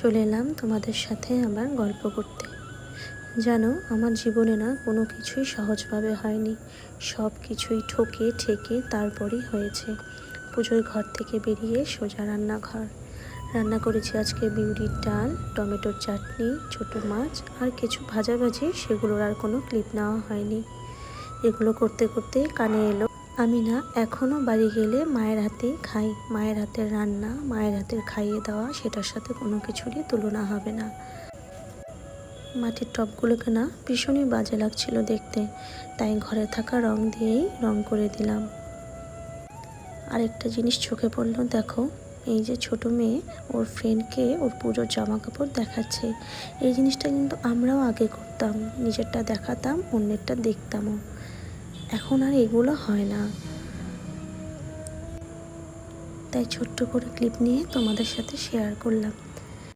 চলে এলাম তোমাদের সাথে আবার গল্প করতে। জানো, আমার জীবনে না কোনো কিছুই সহজভাবে হয়নি, সব কিছুই ঠকে ঠেকে তারপরই হয়েছে। পুজোর ঘর থেকে বেরিয়ে সোজা রান্নাঘর। রান্না করেছি আজকে বিউলির ডাল, টমেটোর চাটনি, ছোটো মাছ আর কিছু ভাজাভাজি, সেগুলোর আর কোনো ক্লিপ নেওয়া হয়নি। এগুলো করতে করতে কানে এলো আমি না এখনও বাড়ি গেলে মায়ের হাতেই খাই। মায়ের হাতের রান্না, মায়ের হাতের খাইয়ে দেওয়া, সেটার সাথে কোনো কিছুরই তুলনা হবে না। মাটির টবগুলোকে না ভীষণই বাজে লাগছিল দেখতে, তাই ঘরে থাকা রং দিয়েই রং করে দিলাম। আরেকটা জিনিস চোখে পড়লো, দেখো এই যে ছোট মেয়ে ওর ফ্রেন্ডকে ওর পুজোর জামা কাপড় দেখাচ্ছে। এই জিনিসটা কিন্তু আমরাও আগে করতাম, নিজেরটা দেখাতাম, অন্যেরটা দেখতামও। এখন আর এগুলো হয় না। তাই ছোট্ট করে ক্লিপ নিয়ে তোমাদের সাথে শেয়ার করলাম।